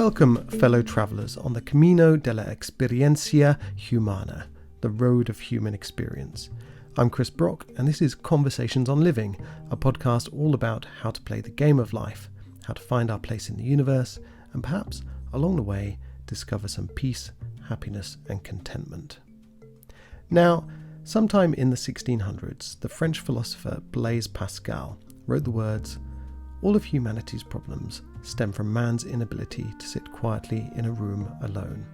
Welcome, fellow travellers, on the Camino de la Experiencia Humana, the road of human experience. I'm Chris Brock, and this is Conversations on Living, a podcast all about how to play the game of life, how to find our place in the universe, and perhaps, along the way, discover some peace, happiness, and contentment. Now, sometime in the 1600s, the French philosopher Blaise Pascal wrote the words, "All of humanity's problems stem from man's inability to sit quietly in a room alone."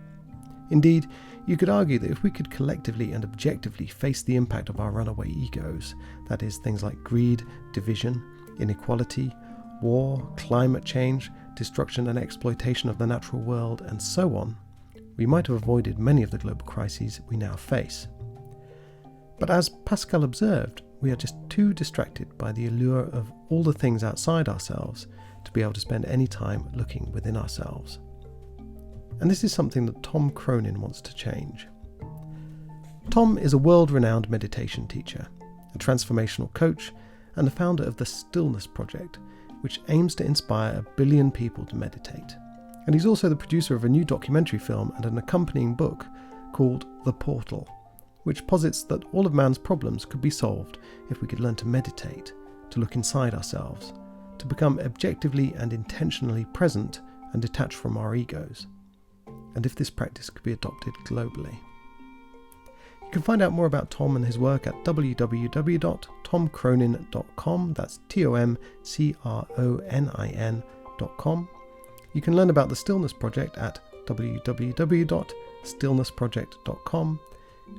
Indeed, you could argue that if we could collectively and objectively face the impact of our runaway egos, that is, things like greed, division, inequality, war, climate change, destruction and exploitation of the natural world, and so on, we might have avoided many of the global crises we now face. But as Pascal observed, we are just too distracted by the allure of all the things outside ourselves to be able to spend any time looking within ourselves. And this is something that Tom Cronin wants to change. Tom is a world-renowned meditation teacher, a transformational coach, and the founder of the Stillness Project, which aims to inspire 1 billion people to meditate. And he's also the producer of a new documentary film and an accompanying book called The Portal, which posits that all of man's problems could be solved if we could learn to meditate, to look inside ourselves, to become objectively and intentionally present and detached from our egos, and if this practice could be adopted globally. You can find out more about Tom and his work at www.tomcronin.com, that's TOMCRONIN.com. You can learn about the Stillness Project at www.stillnessproject.com,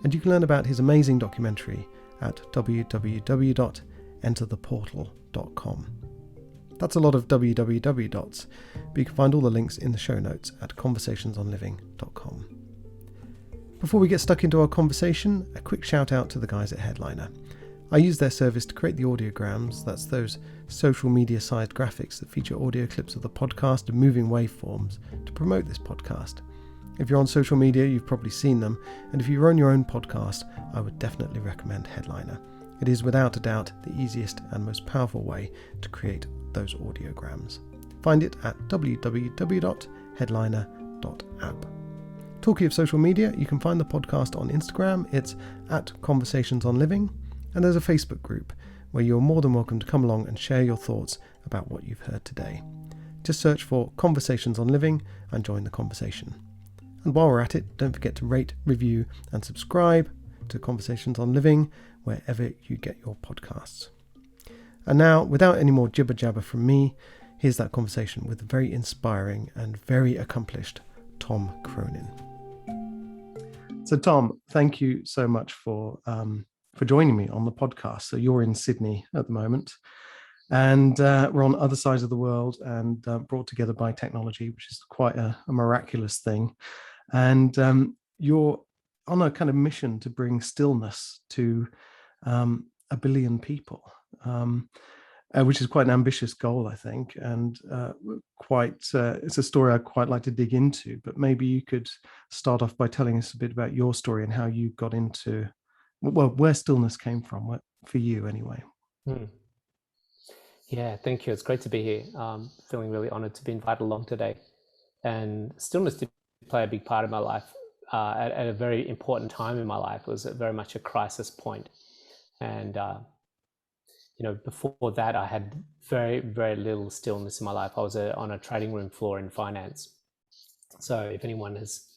and you can learn about his amazing documentary at www.entertheportal.com. That's a lot of www dots, but you can find all the links in the show notes at conversationsonliving.com. Before we get stuck into our conversation, a quick shout out to the guys at Headliner. I use their service to create the audiograms, that's those social media sized graphics that feature audio clips of the podcast and moving waveforms to promote this podcast. If you're on social media, you've probably seen them, and if you run your own podcast, I would definitely recommend Headliner. It is without a doubt the easiest and most powerful way to create those audiograms. Find it at www.headliner.app. Talking of social media, you can find the podcast on Instagram. It's at Conversations on Living, and there's a Facebook group where you're more than welcome to come along and share your thoughts about what you've heard today. Just search for Conversations on Living and join the conversation. And while we're at it, don't forget to rate, review, and subscribe to Conversations on Living wherever you get your podcasts. And now, without any more jibber-jabber from me, here's that conversation with the very inspiring and very accomplished Tom Cronin. So Tom, thank you so much for joining me on the podcast. So you're in Sydney at the moment, and we're on other sides of the world and brought together by technology, which is quite a miraculous thing. And you're on a kind of mission to bring stillness to 1 billion people, which is quite an ambitious goal, I think, and it's a story I'd quite like to dig into. But maybe you could start off by telling us a bit about your story and how you got into, well, where stillness came from, for you anyway. Yeah, thank you. It's great to be here. Feeling really honored to be invited along today. And stillness did play a big part of my life at a very important time in my life. It was very much a crisis point. And, before that, I had very, very little stillness in my life. I was on a trading room floor in finance. So if anyone has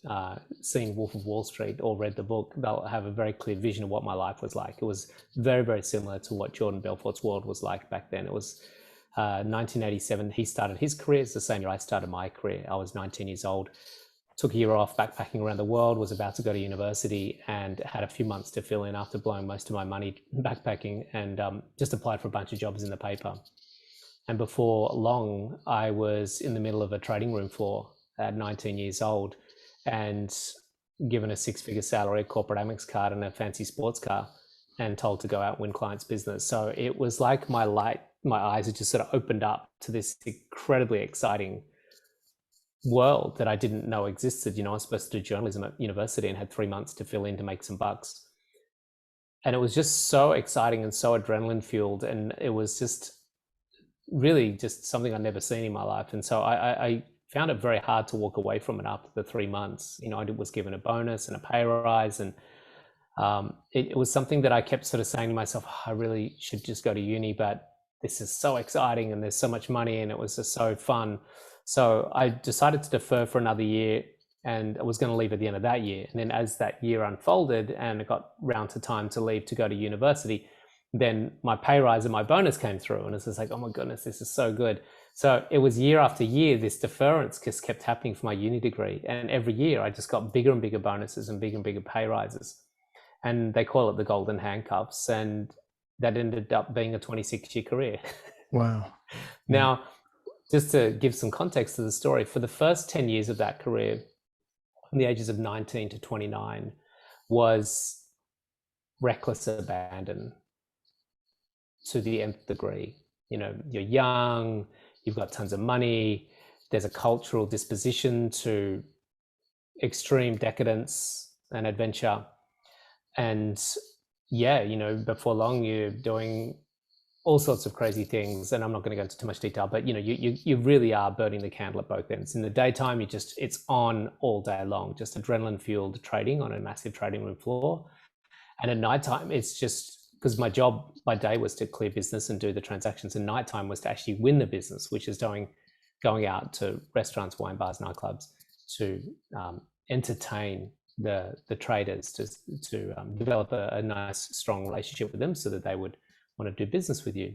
seen Wolf of Wall Street or read the book, they'll have a very clear vision of what my life was like. It was very, very similar to what Jordan Belfort's world was like back then. It was 1987. He started his career. It's the same year I started my career. I was 19 years old. Took a year off backpacking around the world, was about to go to university, and had a few months to fill in after blowing most of my money backpacking, and just applied for a bunch of jobs in the paper. And before long, I was in the middle of a trading room floor at 19 years old and given a 6-figure salary, a corporate Amex card, and a fancy sports car, and told to go out and win clients' business. So it was like my eyes had just sort of opened up to this incredibly exciting world that I didn't know existed. I was supposed to do journalism at university and had 3 months to fill in to make some bucks. And it was just so exciting and so adrenaline fueled. And it was just really just something I'd never seen in my life. And so I found it very hard to walk away from it after the 3 months. You know, I was given a bonus and a pay rise, and it was something that I kept sort of saying to myself, "Oh, I really should just go to uni, but this is so exciting and there's so much money and it was just so fun." So I decided to defer for another year, and I was going to leave at the end of that year. And then as that year unfolded and it got round to time to leave to go to university, then my pay rise and my bonus came through, and it's just like, oh my goodness, this is so good. So it was year after year, this deference just kept happening for my uni degree. And every year I just got bigger and bigger bonuses and bigger pay rises. And they call it the golden handcuffs. And that ended up being a 26-year career. Wow. Now, just to give some context to the story, for the first 10 years of that career, from the ages of 19 to 29, was reckless abandon to the nth degree. You know, you're young, you've got tons of money, there's a cultural disposition to extreme decadence and adventure. And yeah, you know, before long you're doing all sorts of crazy things, and I'm not going to go into too much detail, but you know, you really are burning the candle at both ends. In the daytime, it's on all day long, just adrenaline fueled trading on a massive trading room floor. And at nighttime, it's just, because my job by day was to clear business and do the transactions, and nighttime was to actually win the business, which is going out to restaurants, wine bars, nightclubs to entertain the traders, to develop a nice, strong relationship with them so that they would want to do business with you.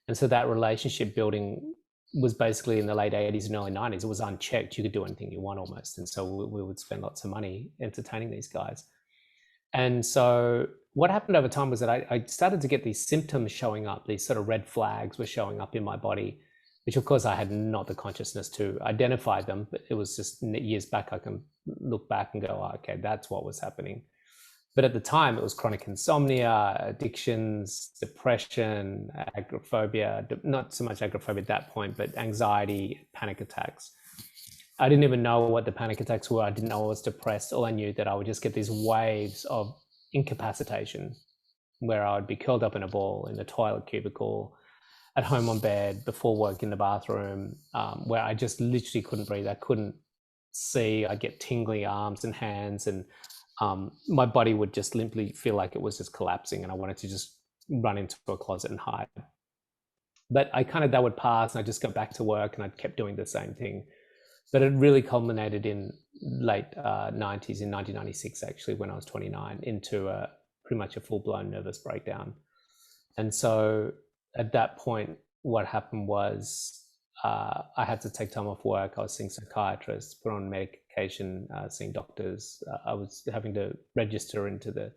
And so that relationship building was basically in the late 80s and early 90s. It was unchecked. You could do anything you want almost. And so we would spend lots of money entertaining these guys. And so what happened over time was that I started to get these symptoms showing up. These sort of red flags were showing up in my body, which of course I had not the consciousness to identify them, but it was just years back, I can look back and go, oh, okay, that's what was happening. But at the time, it was chronic insomnia, addictions, depression, agrophobia, not so much agrophobia at that point, but anxiety, panic attacks. I didn't even know what the panic attacks were. I didn't know I was depressed. All I knew that I would just get these waves of incapacitation where I would be curled up in a ball in the toilet cubicle, at home on bed, before work in the bathroom, where I just literally couldn't breathe. I couldn't see. I'd get tingling arms and hands, and my body would just limply feel like it was just collapsing, and I wanted to just run into a closet and hide. But that would pass, and I just got back to work, and I kept doing the same thing. But it really culminated in late 90s, in 1996, actually, when I was 29, into pretty much a full-blown nervous breakdown. And so at that point, what happened was I had to take time off work. I was seeing psychiatrists, put on medication, seeing doctors. I was having to register into the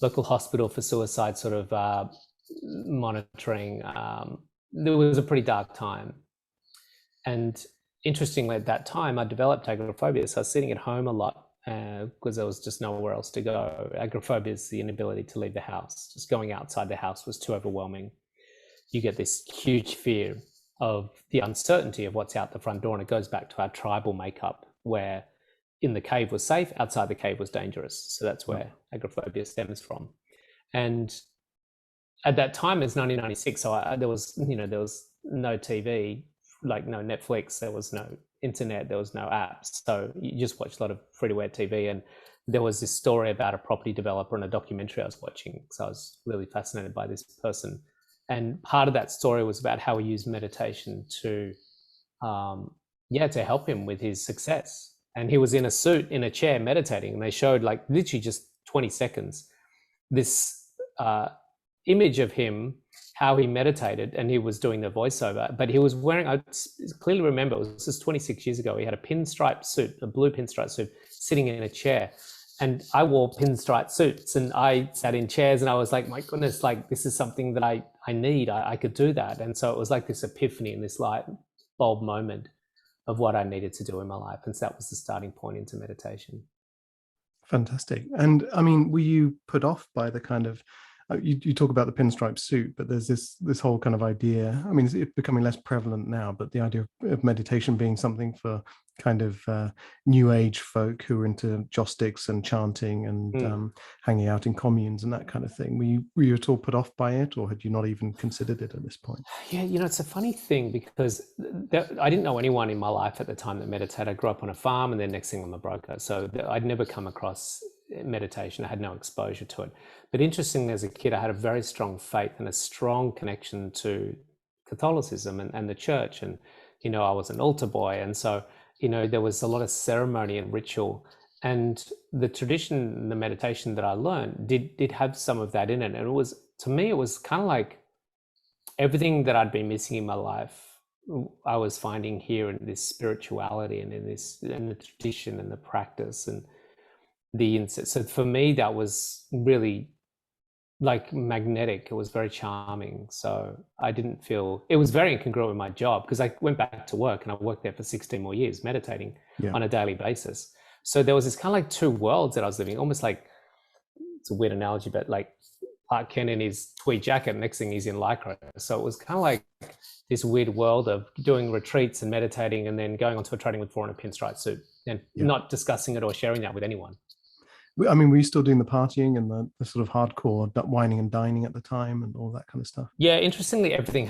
local hospital for suicide sort of monitoring. It was a pretty dark time. And interestingly, at that time, I developed agrophobia. So I was sitting at home a lot because there was just nowhere else to go. Agrophobia is the inability to leave the house. Just going outside the house was too overwhelming. You get this huge fear of the uncertainty of what's out the front door. And it goes back to our tribal makeup, where in the cave was safe, outside the cave was dangerous. So that's where agrophobia stems from. And at that time, it's 1996. So there was no TV, like no Netflix, there was no internet, there was no apps. So you just watched a lot of free-to-air TV. And there was this story about a property developer and a documentary I was watching. So I was really fascinated by this person. And part of that story was about how he used meditation to help him with his success. And he was in a suit, in a chair, meditating. And they showed, like, literally just 20 seconds, this image of him, how he meditated, and he was doing the voiceover. But he was wearing, I clearly remember, it was just 26 years ago, he had a pinstripe suit, a blue pinstripe suit, sitting in a chair. And I wore pinstripe suits, and I sat in chairs, and I was like, my goodness, like, this is something that I need. I could do that. And so it was like this epiphany and this light bulb moment of what I needed to do in my life. And so that was the starting point into meditation. Fantastic. And I mean, were you put off by the kind of You talk about the pinstripe suit, but there's this whole kind of idea. I mean, it's becoming less prevalent now, but the idea of meditation being something for kind of new age folk who are into joss sticks and chanting and hanging out in communes and that kind of thing. Were you at all put off by it, or had you not even considered it at this point? Yeah, it's a funny thing because I didn't know anyone in my life at the time that meditated. I grew up on a farm, and then next thing I'm a broker. So I'd never come across meditation. I had no exposure to it. But interestingly, as a kid, I had a very strong faith and a strong connection to Catholicism and the church. And, I was an altar boy. And so, there was a lot of ceremony and ritual. And the tradition, the meditation that I learned did have some of that in it. And to me, it was kind of like everything that I'd been missing in my life, I was finding here in this spirituality and in the tradition and the practice and the insight. So for me, that was really like magnetic. It was very charming. So I didn't feel, it was very incongruent with my job because I went back to work and I worked there for 16 more years meditating on a daily basis. So there was this kind of like two worlds that I was living, almost like, it's a weird analogy, but like Clark Kent in his tweed jacket, next thing he's in Lycra. So it was kind of like this weird world of doing retreats and meditating and then going onto a trading with floor in a pinstripe suit and not discussing it or sharing that with anyone. I mean, were you still doing the partying and the sort of hardcore whining and dining at the time and all that kind of stuff? Yeah, interestingly, everything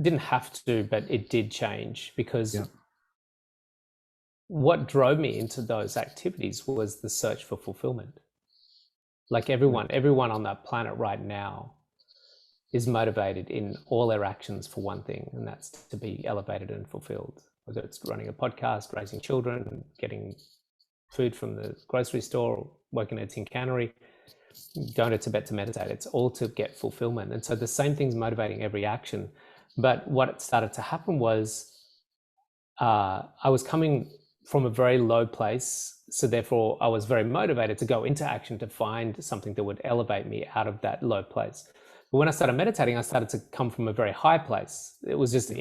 didn't have to, but it did change because what drove me into those activities was the search for fulfillment. Like everyone on that planet right now is motivated in all their actions for one thing, and that's to be elevated and fulfilled. Whether it's running a podcast, raising children, and getting food from the grocery store, working at a tin cannery, going to Tibet to meditate, it's all to get fulfillment. And so the same thing's motivating every action. But what started to happen was I was coming from a very low place. So therefore I was very motivated to go into action to find something that would elevate me out of that low place. But when I started meditating, I started to come from a very high place. It was just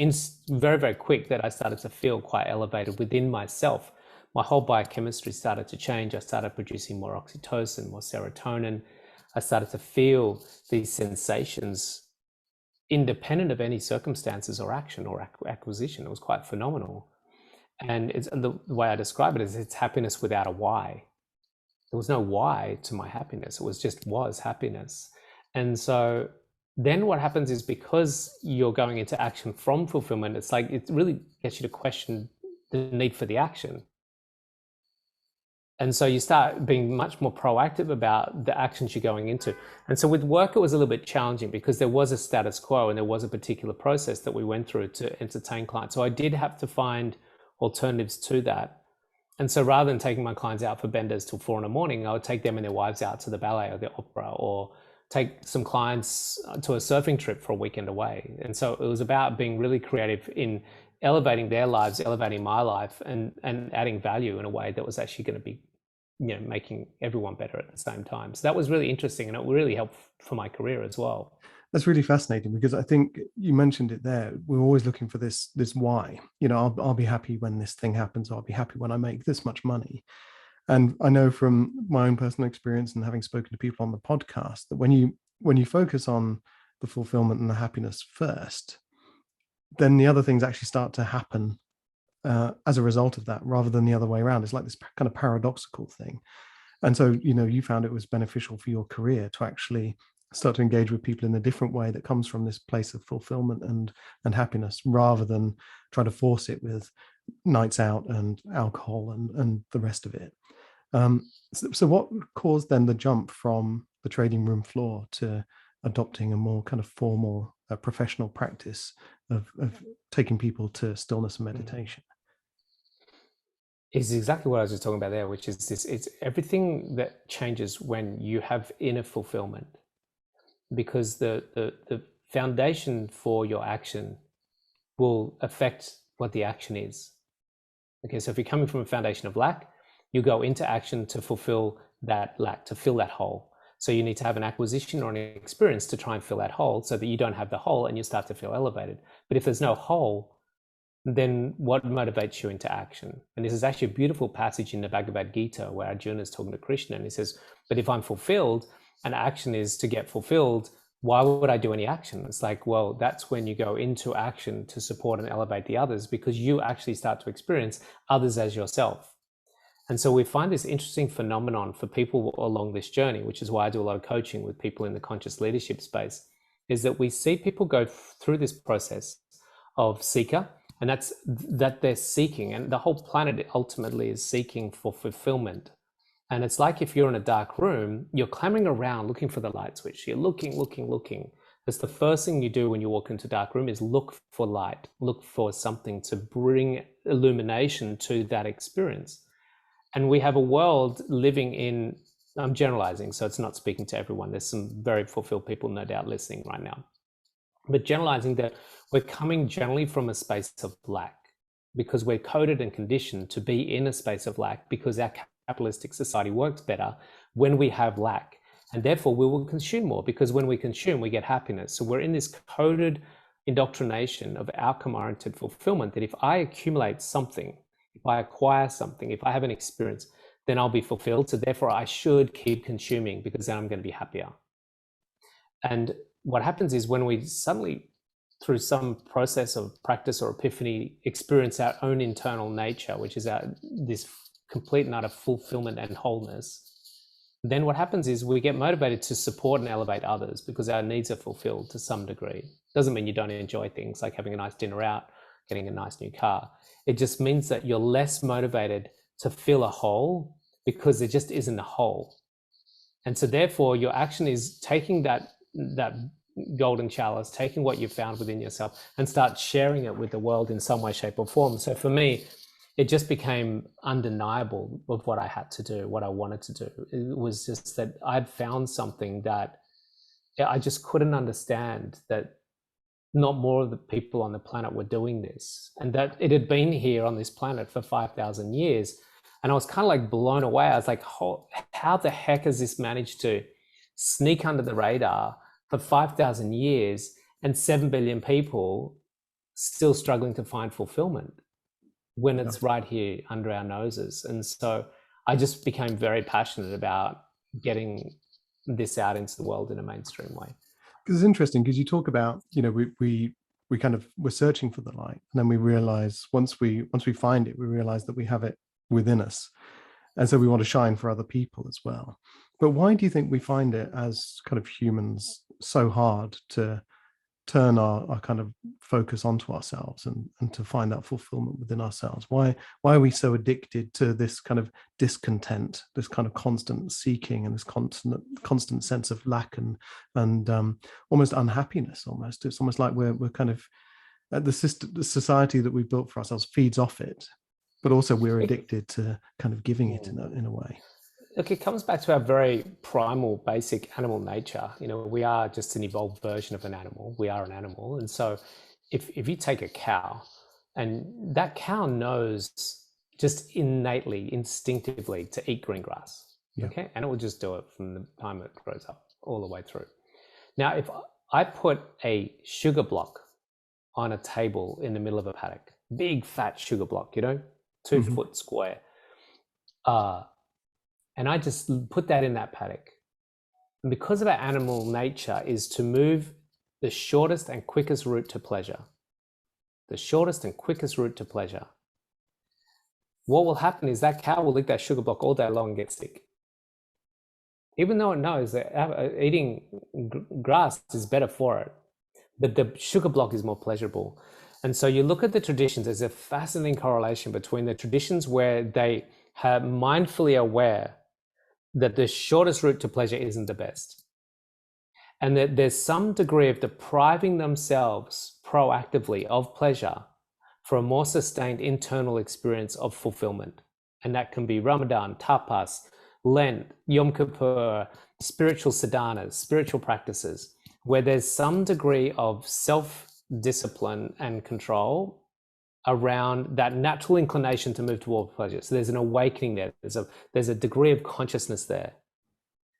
very, very quick that I started to feel quite elevated within myself. My whole biochemistry started to change. I started producing more oxytocin, more serotonin. I started to feel these sensations independent of any circumstances or action or acquisition. It was quite phenomenal. And the way I describe it is it's happiness without a why. There was no why to my happiness. It was happiness. And so then what happens is because you're going into action from fulfillment, it's like it really gets you to question the need for the action. And so you start being much more proactive about the actions you're going into. And so with work, it was a little bit challenging because there was a status quo and there was a particular process that we went through to entertain clients. So I did have to find alternatives to that. And so rather than taking my clients out for benders till 4 a.m, I would take them and their wives out to the ballet or the opera, or take some clients to a surfing trip for a weekend away. And so it was about being really creative in elevating their lives, elevating my life, and adding value in a way that was actually going to be, making everyone better at the same time. So that was really interesting, and it really helped for my career as well. That's really fascinating because I think you mentioned it there. We're always looking for this why. I'll be happy when this thing happens. Or I'll be happy when I make this much money. And I know from my own personal experience and having spoken to people on the podcast that when you focus on the fulfillment and the happiness first, then the other things actually start to happen as a result of that, rather than the other way around. It's like this kind of paradoxical thing. And so, you found it was beneficial for your career to actually start to engage with people in a different way that comes from this place of fulfillment and happiness, rather than try to force it with nights out and alcohol and the rest of it. So what caused then the jump from the trading room floor to adopting a more kind of formal professional practice of taking people to stillness and meditation? Is exactly what I was just talking about there, which is this: it's everything that changes when you have inner fulfillment, because the foundation for your action will affect what the action is. Okay, so if you're coming from a foundation of lack, you go into action to fulfill that lack, to fill that hole. So you need to have an acquisition or an experience to try and fill that hole so that you don't have the hole and you start to feel elevated. But if there's no hole, then what motivates you into action? And this is actually a beautiful passage in the Bhagavad Gita where Arjuna is talking to Krishna, and he says, but if I'm fulfilled, and action is to get fulfilled, why would I do any action? It's like, well, that's when you go into action to support and elevate the others, because you actually start to experience others as yourself. And so we find this interesting phenomenon for people along this journey, which is why I do a lot of coaching with people in the conscious leadership space, is that we see people go through this process of seeker, and that's that they're seeking, and the whole planet ultimately is seeking for fulfillment. And it's like if you're in a dark room, you're clambering around looking for the light switch. You're looking. That's the first thing you do when you walk into a dark room, is look for light, look for something to bring illumination to that experience. And we have a world living in, I'm generalizing, so it's not speaking to everyone. There's some very fulfilled people, no doubt, listening right now. But generalizing that we're coming generally from a space of lack, because we're coded and conditioned to be in a space of lack, because our capitalistic society works better when we have lack. And therefore we will consume more, because when we consume, we get happiness. So we're in this coded indoctrination of outcome-oriented fulfillment, that if I accumulate something, if I acquire something, if I have an experience, then I'll be fulfilled. So therefore I should keep consuming, because then I'm going to be happier. And what happens is, when we suddenly, through some process of practice or epiphany, experience our own internal nature, which is this complete and utter fulfillment and wholeness, then what happens is we get motivated to support and elevate others, because our needs are fulfilled to some degree. Doesn't mean you don't enjoy things like having a nice dinner out, getting a nice new car. It just means that you're less motivated to fill a hole, because there just isn't a hole. And so therefore your action is taking that golden chalice, taking what you've found within yourself, and start sharing it with the world in some way, shape or form. So for me, it just became undeniable of what I had to do, what I wanted to do. It was just that I'd found something that I just couldn't understand, that not more of the people on the planet were doing this, and that it had been here on this planet for 5,000 years. And I was kind of like blown away. I was like, how the heck has this managed to sneak under the radar for 5,000 years, and 7 billion people still struggling to find fulfillment when it's right here under our noses? And so I just became very passionate about getting this out into the world in a mainstream way. Because it's interesting, because you talk about, we kind of, we're searching for the light, and then we realize once we find it, we realize that we have it within us, and so we want to shine for other people as well. But why do you think we find it, as kind of humans, so hard to turn our kind of focus onto ourselves and to find that fulfillment within ourselves? Why are we so addicted to this kind of discontent, this kind of constant seeking, and this constant sense of lack and almost unhappiness? Almost, it's almost like we're kind of the society that we've built for ourselves feeds off it, but also we're addicted to kind of giving it in a way. Look, it comes back to our very primal, basic animal nature. We are just an evolved version of an animal. We are an animal. And so if you take a cow, and that cow knows just innately, instinctively, to eat green grass, okay? And it will just do it from the time it grows up all the way through. Now, if I put a sugar block on a table in the middle of a paddock, big fat sugar block, 2 foot square, and I just put that in that paddock. And because of our animal nature is to move the shortest and quickest route to pleasure, what will happen is that cow will eat that sugar block all day long and get sick. Even though it knows that eating grass is better for it, but the sugar block is more pleasurable. And so you look at the traditions, there's a fascinating correlation between the traditions where they are mindfully aware that the shortest route to pleasure isn't the best, and that there's some degree of depriving themselves proactively of pleasure for a more sustained internal experience of fulfillment. And that can be Ramadan, tapas, Lent, Yom Kippur, spiritual sadhanas, spiritual practices, where there's some degree of self-discipline and control around that natural inclination to move toward pleasure. So there's an awakening there. There's a degree of consciousness there,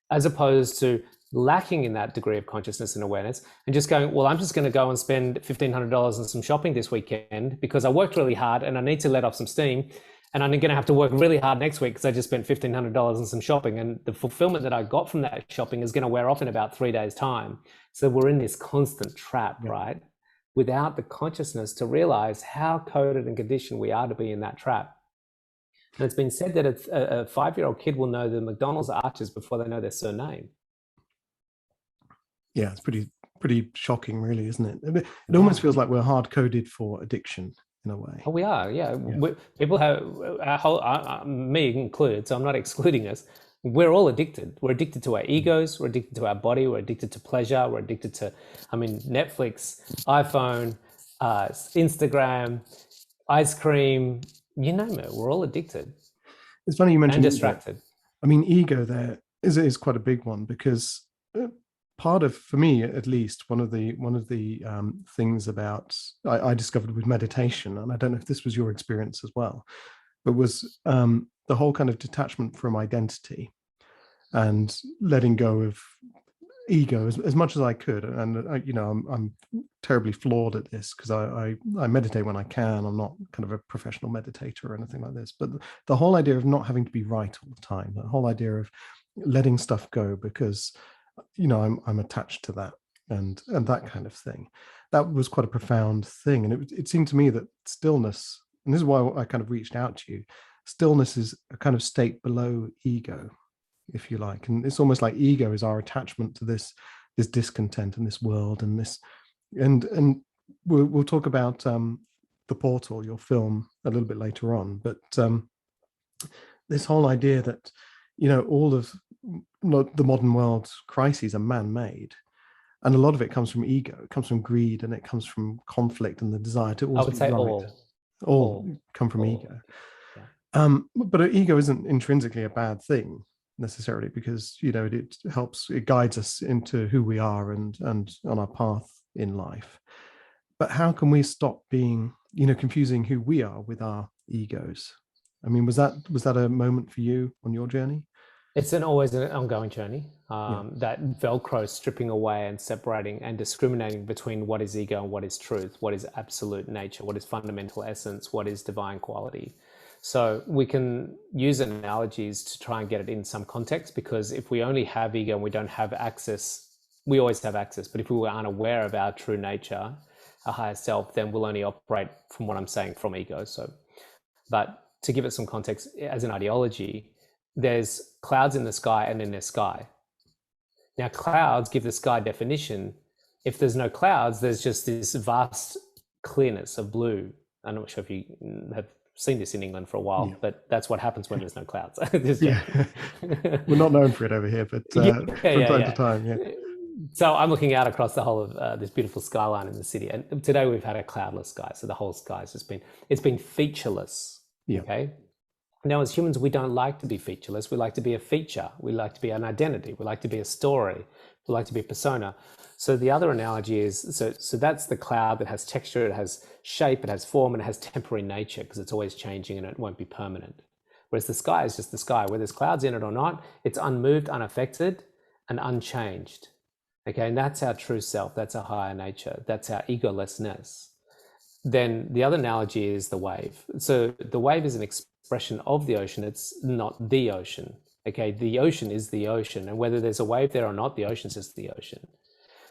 as opposed to lacking in that degree of consciousness and awareness and just going, well, I'm just going to go and spend $1,500 on some shopping this weekend because I worked really hard and I need to let off some steam. and I'm going to have to work really hard next week because I just spent $1,500 on some shopping, and the fulfillment that I got from that shopping is going to wear off in about 3 days' time. So we're in this constant trap, right? Without the consciousness to realize how coded and conditioned we are to be in that trap. And it's been said that a 5-year-old kid will know the McDonald's arches before they know their surname. Yeah, it's pretty shocking, really, isn't it? It almost feels like we're hard coded for addiction in a way. Oh, we are, yeah. People have our whole, me included, so I'm not excluding us. We're all addicted. We're addicted to our egos. We're addicted to our body. We're addicted to pleasure. We're addicted to, Netflix, iPhone, Instagram, ice cream, you name it. We're all addicted. It's funny you mentioned and distracted. Ego there is quite a big one, because part of, for me at least, one of the things about I discovered with meditation, and I don't know if this was your experience as well, but was the whole kind of detachment from identity and letting go of ego as much as I could. And I'm terribly flawed at this, because I meditate when I can. I'm not kind of a professional meditator or anything like this, but the whole idea of not having to be right all the time, the whole idea of letting stuff go because I'm attached to that, and that kind of thing, that was quite a profound thing. And it seemed to me that stillness, and this is why I kind of reached out to you, stillness is a kind of state below ego, if you like. And it's almost like ego is our attachment to this discontent in this world, and this, and we'll talk about The Portal, your film, a little bit later on. But this whole idea that all of the modern world's crises are man-made, and a lot of it comes from ego, it comes from greed, and it comes from conflict and the desire to always be right. All come from ego. Yeah. But ego isn't intrinsically a bad thing necessarily, because it guides us into who we are and on our path in life. But how can we stop being confusing who we are with our egos? Was that a moment for you on your journey? It's always an ongoing journey. That Velcro stripping away and separating and discriminating between what is ego and what is truth, what is absolute nature, what is fundamental essence, what is divine quality. So we can use analogies to try and get it in some context, because if we only have ego and we don't have access, we always have access. But if we were unaware of our true nature, our higher self, then we'll only operate from what I'm saying from ego. So, but to give it some context, as an ideology, there's clouds in the sky and then there's sky. Now, clouds give the sky definition. If there's no clouds, there's just this vast clearness of blue. I'm not sure if you have seen this in England for a while, but that's what happens when there's no clouds. We're not known for it over here, but from time to time, So I'm looking out across the whole of this beautiful skyline in the city, and today we've had a cloudless sky, so the whole sky's just been featureless. Okay. Now, as humans, we don't like to be featureless. We like to be a feature. We like to be an identity. We like to be a story. We like to be a persona. So the other analogy is, so that's the cloud that has texture, it has shape, it has form, and it has temporary nature, because it's always changing and it won't be permanent. Whereas the sky is just the sky. Whether there's clouds in it or not, it's unmoved, unaffected, and unchanged. Okay, and that's our true self. That's our higher nature. That's our egolessness. Then the other analogy is the wave. So the wave is an expression of the ocean. It's not the ocean. Okay, the ocean is the ocean, and whether there's a wave there or not, the ocean's just the ocean.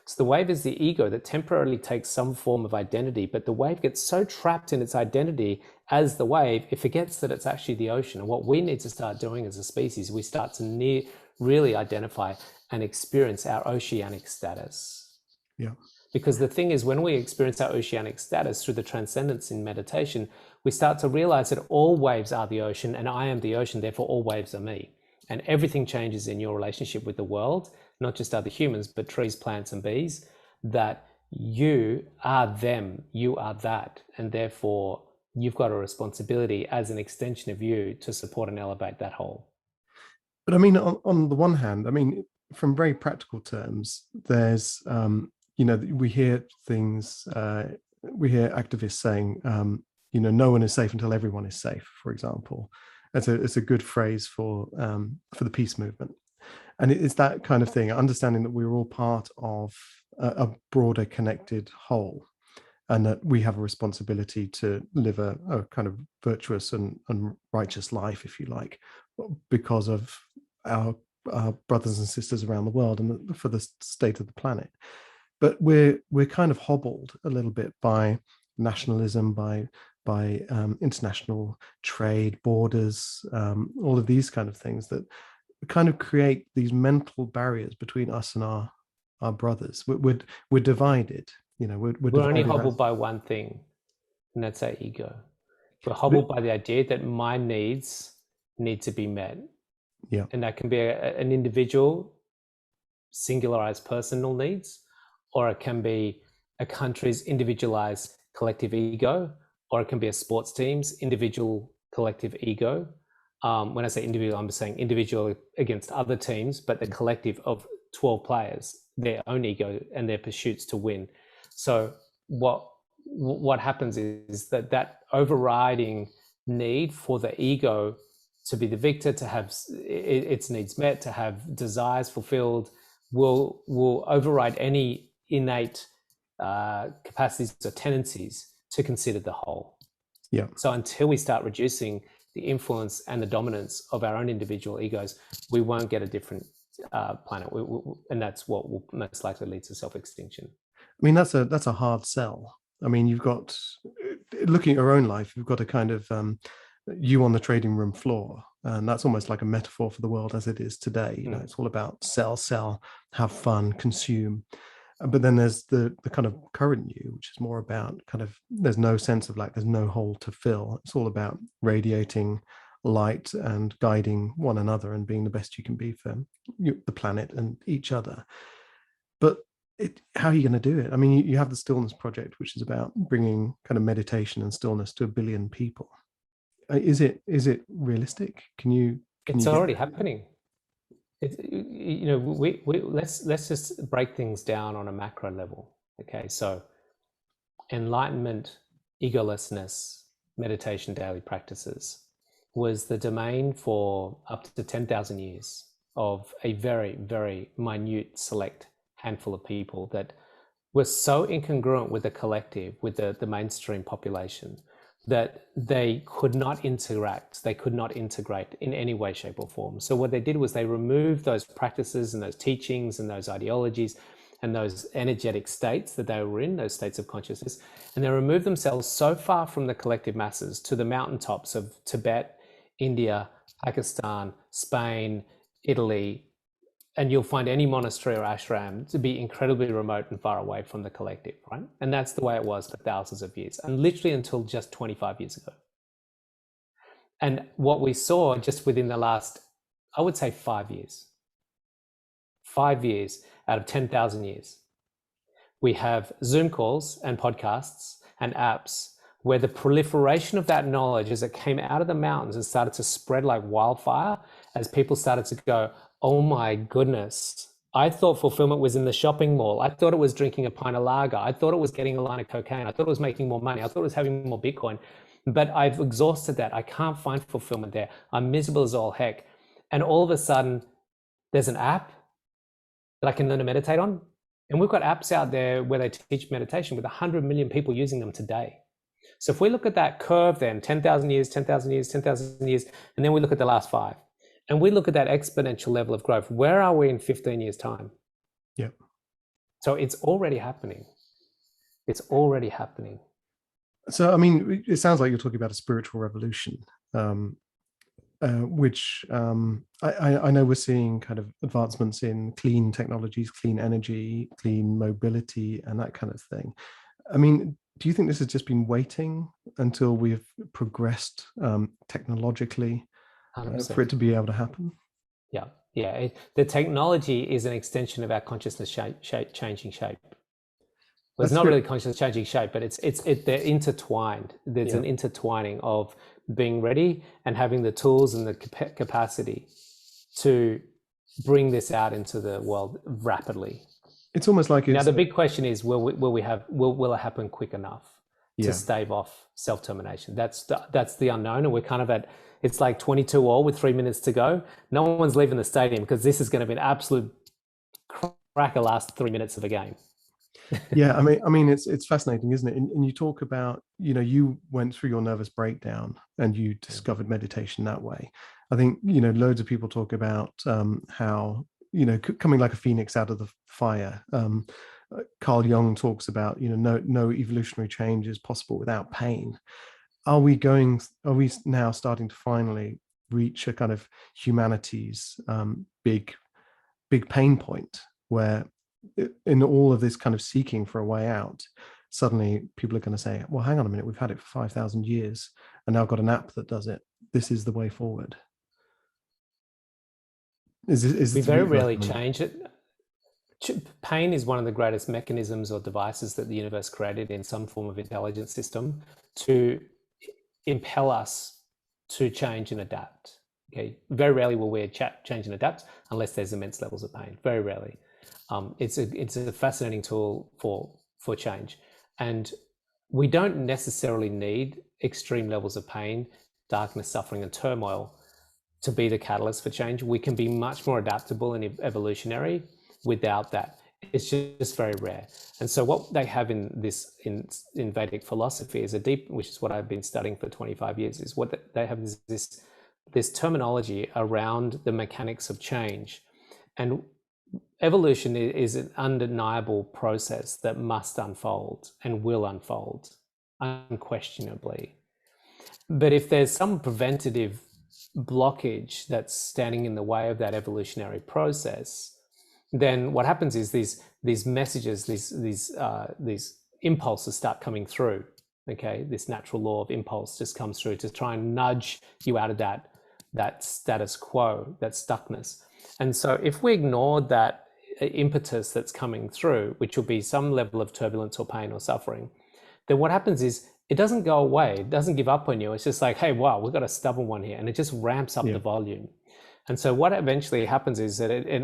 So the wave is the ego that temporarily takes some form of identity, but the wave gets so trapped in its identity as the wave, it forgets that it's actually the ocean. And what we need to start doing as a species, we start to really identify and experience our oceanic status. Yeah. Because the thing is, when we experience our oceanic status through the transcendence in meditation, we start to realize that all waves are the ocean, and I am the ocean, therefore all waves are me. And everything changes in your relationship with the world, not just other humans, but trees, plants, and bees, that you are them, you are that. And therefore, you've got a responsibility as an extension of you to support and elevate that whole. But on the one hand, from very practical terms, there's, we hear things, we hear activists saying, no one is safe until everyone is safe, for example. It's a good phrase for the peace movement. And it's that kind of thing, understanding that we're all part of a broader connected whole. and that we have a responsibility to live a kind of virtuous and righteous life, if you like, because of our brothers and sisters around the world and for the state of the planet. But we're kind of hobbled a little bit by nationalism, by international trade, borders, all of these kind of things that kind of create these mental barriers between us and our brothers. We're divided. You know, we're We're only divided hobbled by one thing, and that's our ego. We're hobbled by the idea that my needs need to be met. Yeah. And that can be an individual, singularized personal needs, or it can be a country's individualized collective ego, or it can be a sports team's individual collective ego. When I say individual, I'm saying individual against other teams, but the collective of 12 players, their own ego and their pursuits to win. So what happens is that overriding need for the ego to be the victor, to have its needs met, to have desires fulfilled, will override any innate capacities or tendencies to consider the whole. Yeah. So until we start reducing the influence and the dominance of our own individual egos, we won't get a different planet, and that's what will most likely lead to self-extinction. I mean, that's a hard sell. I mean, you've got, looking at your own life, you've got a kind of you on the trading room floor, and that's almost like a metaphor for the world as it is today. You know, it's all about sell, have fun, consume. But then there's the kind of current you, which is more about kind of, there's no sense of like, there's no hole to fill. It's all about radiating light and guiding one another and being the best you can be for the planet and each other. But how are you going to do it? I mean, you have the Stillness Project, which is about bringing kind of meditation and stillness to 1 billion people. Is it realistic? It's already happening. You know, let's just break things down on a macro level. Okay, so enlightenment, egolessness, meditation, daily practices was the domain for up to 10,000 years of a very, very minute, select handful of people that were so incongruent with the collective, with the mainstream population, that they could not interact, they could not integrate in any way, shape, or form. So what they did was they removed those practices and those teachings and those ideologies and those energetic states that they were in, those states of consciousness, and they removed themselves so far from the collective masses to the mountaintops of Tibet, India, Pakistan, Spain, Italy, and you'll find any monastery or ashram to be incredibly remote and far away from the collective, right? And that's the way it was for thousands of years, and literally until just 25 years ago. And what we saw just within the last, I would say 5 years, 5 years out of 10,000 years, we have Zoom calls and podcasts and apps where the proliferation of that knowledge as it came out of the mountains and started to spread like wildfire, as people started to go, oh my goodness, I thought fulfillment was in the shopping mall. I thought it was drinking a pint of lager. I thought it was getting a line of cocaine. I thought it was making more money. I thought it was having more Bitcoin, but I've exhausted that. I can't find fulfillment there. I'm miserable as all heck. And all of a sudden there's an app that I can learn to meditate on. And we've got apps out there where they teach meditation with 100 million people using them today. So if we look at that curve then, 10,000 years, 10,000 years, 10,000 years, and then we look at the last 5, and we look at that exponential level of growth, where are we in 15 years' time? Yeah. So it's already happening. It's already happening. So, I mean, it sounds like you're talking about a spiritual revolution, which I know we're seeing kind of advancements in clean technologies, clean energy, clean mobility, and that kind of thing. I mean, do you think this has just been waiting until we've progressed technologically for it to be able to happen? Yeah. The technology is an extension of our consciousness changing shape. Well, it's not really consciousness changing shape, but they're intertwined. There's an intertwining of being ready and having the tools and the capacity to bring this out into the world rapidly. It's almost like now the big question is, will it happen quick enough to stave off self-termination? That's the unknown, and we're kind of it's like 22-all with 3 minutes to go. No one's leaving the stadium because this is going to be an absolute cracker last 3 minutes of a game. Yeah, I mean, it's fascinating, isn't it? And you talk about, you went through your nervous breakdown and you discovered meditation that way. I think, loads of people talk about how, coming like a phoenix out of the fire. Carl Jung talks about, no evolutionary change is possible without pain. Are we now starting to finally reach a kind of humanity's big pain point where in all of this kind of seeking for a way out, suddenly people are going to say, well, hang on a minute, we've had it for 5,000 years and now I've got an app that does it. This is the way forward. Is We this the very route you're rarely going? change it. Pain is one of the greatest mechanisms or devices that the universe created in some form of intelligence system to impel us to change and adapt. Okay, very rarely will we change and adapt unless there's immense levels of pain. Very rarely. It's a fascinating tool for change, and we don't necessarily need extreme levels of pain, darkness, suffering, and turmoil to be the catalyst for change. We can be much more adaptable and evolutionary without that. It's just very rare. And so what they have in Vedic philosophy is a deep, which is what I've been studying for 25 years, is what they have is this terminology around the mechanics of change. And evolution is an undeniable process that must unfold and will unfold unquestionably. But if there's some preventative blockage that's standing in the way of that evolutionary process, then what happens is these messages, these impulses start coming through. Okay, this natural law of impulse just comes through to try and nudge you out of that status quo, that stuckness. And so if we ignore that impetus that's coming through, which will be some level of turbulence or pain or suffering, then what happens is it doesn't go away. It doesn't give up on you. It's just like, hey, wow, we've got a stubborn one here. And it just ramps up the volume. And so what eventually happens is that it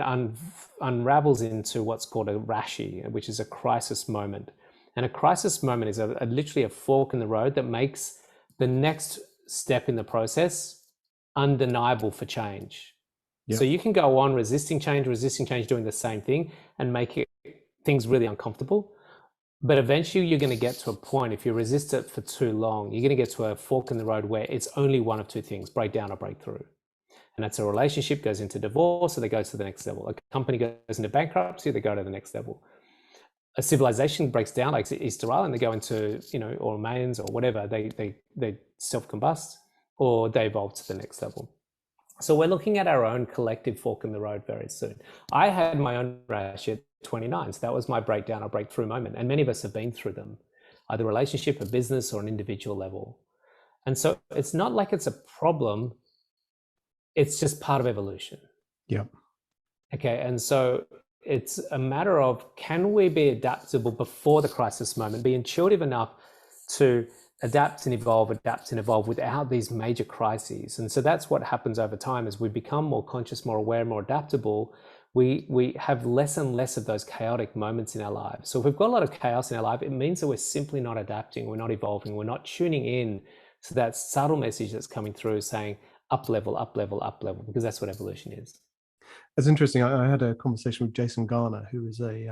unravels into what's called a rashi, which is a crisis moment. And a crisis moment is literally a fork in the road that makes the next step in the process undeniable for change. Yep. So you can go on resisting change, doing the same thing and make things really uncomfortable. But eventually you're going to get to a point, if you resist it for too long, you're going to get to a fork in the road where it's only one of two things, break down or break through. And that's a relationship goes into divorce, so they go to the next level. A company goes into bankruptcy, they go to the next level. A civilization breaks down, like Easter Island, they go into, or remains or whatever, they self-combust or they evolve to the next level. So we're looking at our own collective fork in the road very soon. I had my own rash at 29, so that was my breakdown or breakthrough moment. And many of us have been through them, either relationship, a business, or an individual level. And so it's not like it's a problem. It's just part of evolution. Yeah. Okay. And so it's a matter of, can we be adaptable before the crisis moment, be intuitive enough to adapt and evolve without these major crises. And so that's what happens over time as we become more conscious, more aware, more adaptable. We have less and less of those chaotic moments in our lives. So if we've got a lot of chaos in our life, it means that we're simply not adapting, we're not evolving, we're not tuning in to that subtle message that's coming through saying up level, because that's what evolution is. It's interesting. I had a conversation with Jason Garner, who is a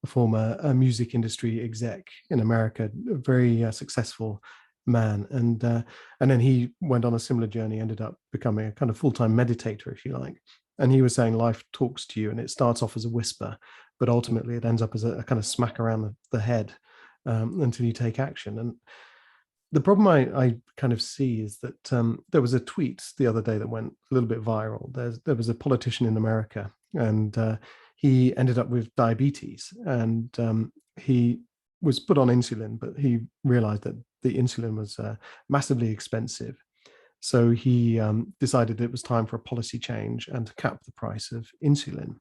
former music industry exec in America, a very successful man, and then he went on a similar journey, ended up becoming a kind of full-time meditator, if you like. And he was saying life talks to you, and it starts off as a whisper, but ultimately it ends up as a kind of smack around the head until you take action. And the problem I kind of see is that there was a tweet the other day that went a little bit viral. There was a politician in America, and he ended up with diabetes, and he was put on insulin, but he realized that the insulin was massively expensive. So he decided it was time for a policy change and to cap the price of insulin.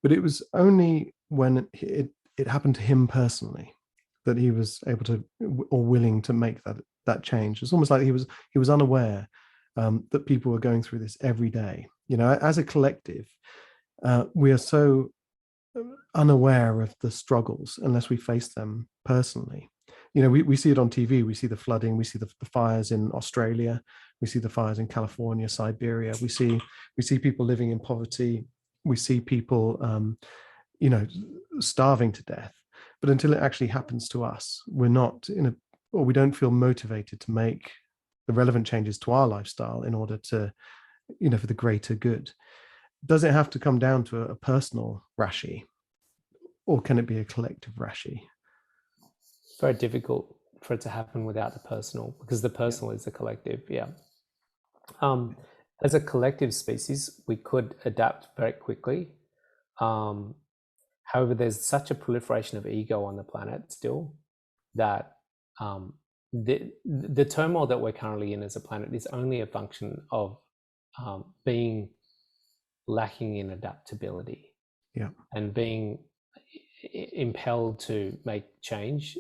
But it was only when it happened to him personally that he was able to or willing to make that change. It's almost like he was unaware that people were going through this every day. As a collective, we are so unaware of the struggles unless we face them personally. We see it on TV. We see the flooding. We see the fires in Australia. We see the fires in California, Siberia. We see people living in poverty. We see people, starving to death. but until it actually happens to us, we're not or we don't feel motivated to make the relevant changes to our lifestyle in order to, for the greater good. Does it have to come down to a personal rashi, or can it be a collective rashi? Very difficult for it to happen without the personal, because the personal is the collective. Yeah. As a collective species, we could adapt very quickly. However, there's such a proliferation of ego on the planet still that the turmoil that we're currently in as a planet is only a function of being lacking in adaptability, and being impelled to make change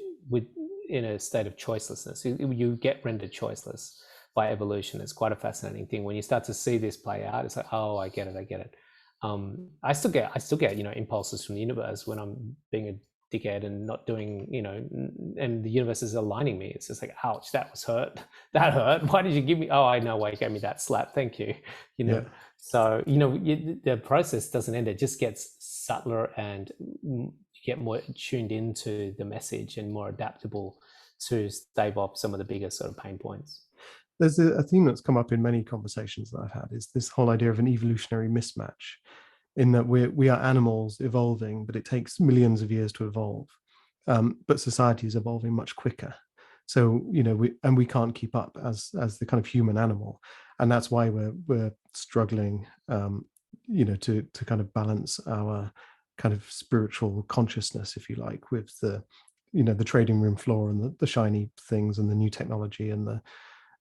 in a state of choicelessness. You get rendered choiceless by evolution. It's quite a fascinating thing. When you start to see this play out, it's like, oh, I get it. I still get impulses from the universe when I'm being a dickhead and not doing, and the universe is aligning me. It's just like, ouch, that was hurt. That hurt. Why did you give me? Oh, I know why you gave me that slap. Thank you. So the process doesn't end. It just gets subtler, and you get more tuned into the message and more adaptable to stave off some of the bigger sort of pain points. There's a theme that's come up in many conversations that I've had, is this whole idea of an evolutionary mismatch, in that we are animals evolving, but it takes millions of years to evolve. But society is evolving much quicker. So, we can't keep up as the kind of human animal. And that's why we're struggling, to kind of balance our kind of spiritual consciousness, if you like, with the trading room floor and the shiny things and the new technology and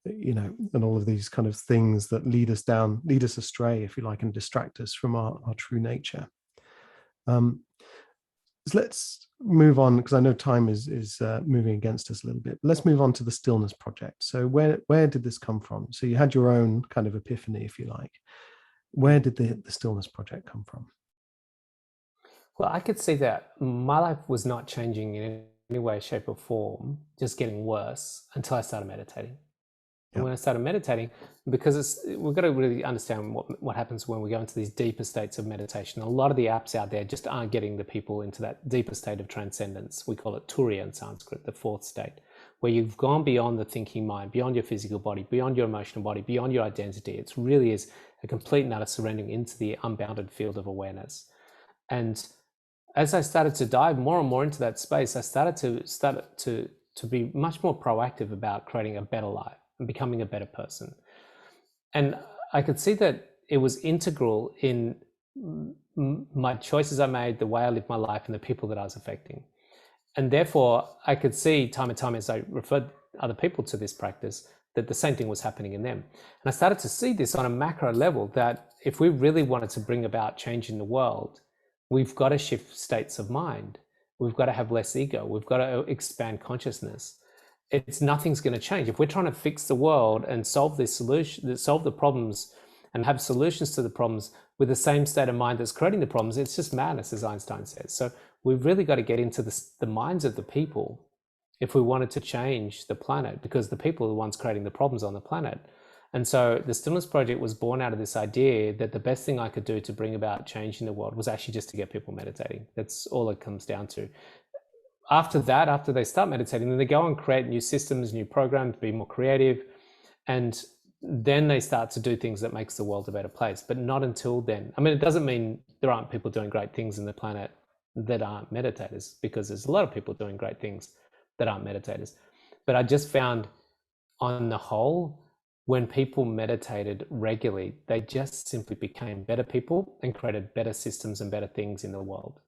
and all of these kind of things that lead us astray, if you like, and distract us from our true nature. So let's move on, because I know time is moving against us a little bit. Let's move on to the Stillness Project. So where did this come from? So you had your own kind of epiphany, if you like. Where did the Stillness Project come from? Well, I could see that my life was not changing in any way, shape, or form, just getting worse until I started meditating. And when I started meditating, because we've got to really understand what happens when we go into these deeper states of meditation. A lot of the apps out there just aren't getting the people into that deeper state of transcendence. We call it Turiya in Sanskrit, the fourth state, where you've gone beyond the thinking mind, beyond your physical body, beyond your emotional body, beyond your identity. It really is a complete and utter surrendering into the unbounded field of awareness. And as I started to dive more and more into that space, I started to be much more proactive about creating a better life and becoming a better person. And I could see that it was integral in my choices I made, the way I lived my life, and the people that I was affecting. And therefore, I could see time and time as I referred other people to this practice, that the same thing was happening in them. And I started to see this on a macro level, that if we really wanted to bring about change in the world, we've got to shift states of mind. We've got to have less ego. We've got to expand consciousness. Nothing's going to change. If we're trying to fix the world and solve the problems and have solutions to the problems with the same state of mind that's creating the problems, it's just madness, as Einstein says. So we've really got to get into the minds of the people if we wanted to change the planet, because the people are the ones creating the problems on the planet. And so the Stillness Project was born out of this idea that the best thing I could do to bring about change in the world was actually just to get people meditating. That's all it comes down to. After they start meditating, then they go and create new systems, new programs, be more creative, and then they start to do things that makes the world a better place. But not until then. I mean, it doesn't mean there aren't people doing great things in the planet that aren't meditators, because there's a lot of people doing great things that aren't meditators. But I just found, on the whole, when people meditated regularly, they just simply became better people and created better systems and better things in the world.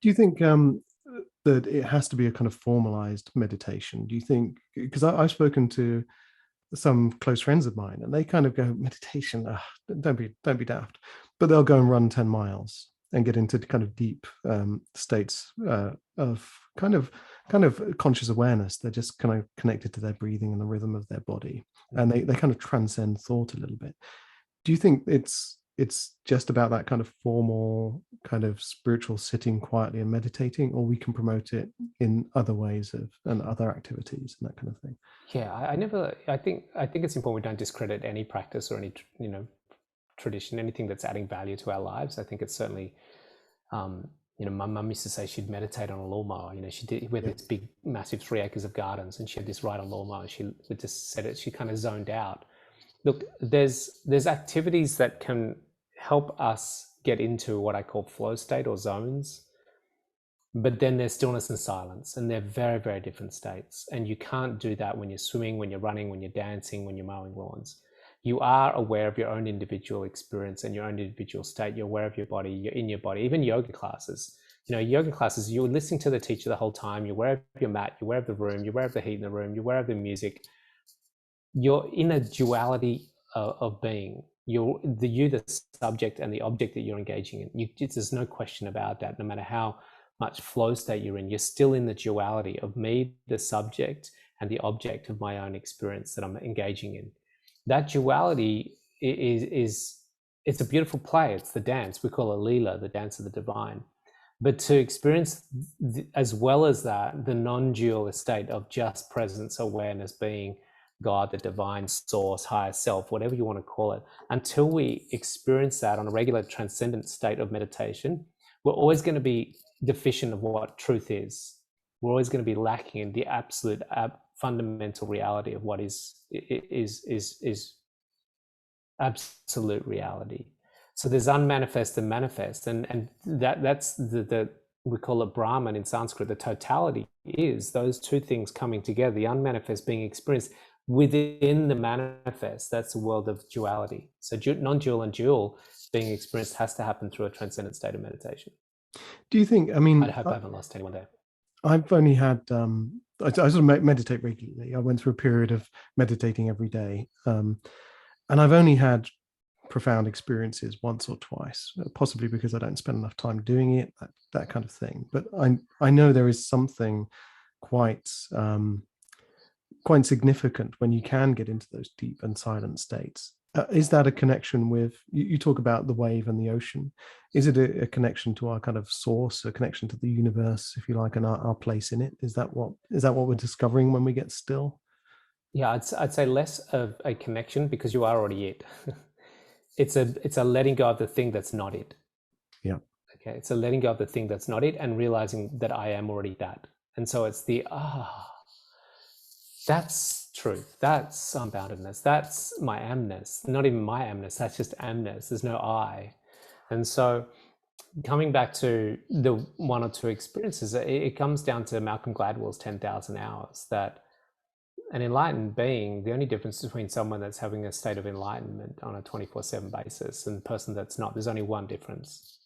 Do you think that it has to be a kind of formalized meditation? Do you think, because I've spoken to some close friends of mine, and they kind of go, meditation, don't be daft, but they'll go and run 10 miles and get into kind of deep states of kind of conscious awareness. They're just kind of connected to their breathing and the rhythm of their body, and they kind of transcend thought a little bit. Do you think it's just about that kind of formal kind of spiritual sitting quietly and meditating, or we can promote it in other ways and other activities and that kind of thing? Yeah, I think it's important we don't discredit any practice or any tradition, anything that's adding value to our lives. I think it's certainly My mum used to say she'd meditate on a lawnmower. We had this big, massive 3 acres of gardens, and she had this ride on lawnmower. She would just set it. She kind of zoned out. Look, there's activities that can help us get into what I call flow state or zones, but then there's stillness and silence, and they're very, very different states. And you can't do that when you're swimming, when you're running, when you're dancing, when you're mowing lawns. You are aware of your own individual experience and your own individual state. You're aware of your body, you're in your body. Even yoga classes, yoga classes, you're listening to the teacher the whole time. You're aware of your mat, you're aware of the room, you're aware of the heat in the room, you're aware of the music. You're in a duality of being. You're the subject, and the object that you're engaging in. There's no question about that. No matter how much flow state you're in, you're still in the duality of me, the subject, and the object of my own experience that I'm engaging in. That duality it's a beautiful play. It's the dance. We call it Leela, the dance of the divine. But to experience, as well as that, the non-dual state of just presence, awareness, being, God, the divine source, higher self, whatever you want to call it, until we experience that on a regular transcendent state of meditation, we're always going to be deficient of what truth is. We're always going to be lacking in the absolute fundamental reality of what is absolute reality. So there's unmanifest and manifest, and that's the we call it Brahman in Sanskrit. The totality is those two things coming together, the unmanifest being experienced within the manifest. That's the world of duality. So non-dual and dual being experienced has to happen through a transcendent state of meditation. Do you think, I hope I haven't lost anyone there. I've only had, I sort of meditate regularly. I went through a period of meditating every day. And I've only had profound experiences once or twice, possibly because I don't spend enough time doing it, that kind of thing. But I know there is something quite significant when you can get into those deep and silent states. Is that a connection with, you talk about the wave and the ocean? Is it a connection to our kind of source, a connection to the universe, if you like, and our place in it? Is that what we're discovering when we get still? Yeah, I'd say less of a connection, because you are already it. It's a letting go of the thing that's not it. Yeah. Okay. It's a letting go of the thing that's not it and realizing that I am already that. And so it's the that's truth. That's unboundedness. That's my amness. Not even my amness. That's just amness. There's no I. And so coming back to the one or two experiences, it comes down to Malcolm Gladwell's 10,000 hours, that an enlightened being, the only difference between someone that's having a state of enlightenment on a 24/7 basis and the person that's not, there's only one difference,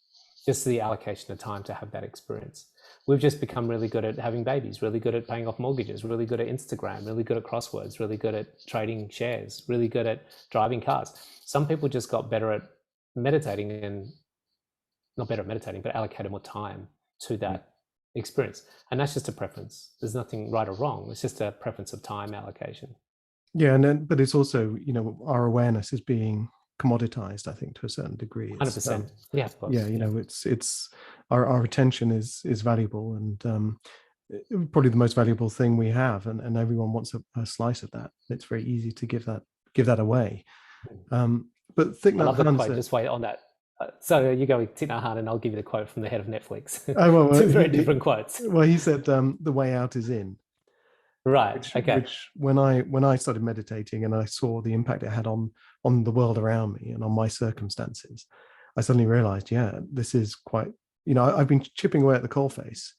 just the allocation of time to have that experience. We've just become really good at having babies, really good at paying off mortgages, really good at Instagram, really good at crosswords, really good at trading shares, really good at driving cars. Some people just got better at meditating, and not better at meditating, but allocated more time to that experience. And that's just a preference. There's nothing right or wrong. It's just a preference of time allocation. Yeah. And then, but it's also, our awareness is being commoditized, I think, to a certain degree. 100%. Yeah, of course. Yeah. It's our attention is valuable, and probably the most valuable thing we have. And everyone wants a slice of that. It's very easy to give that away. But Thich I love Nhat the Hanh quote, just wait on that. So you go with Thich Nhat Hanh, and I'll give you the quote from the head of Netflix. Oh, well, Two very different quotes. Well, he said the way out is in. Right. Which when I started meditating and I saw the impact it had on the world around me and on my circumstances, I suddenly realized, yeah, this is quite, I've been chipping away at the coalface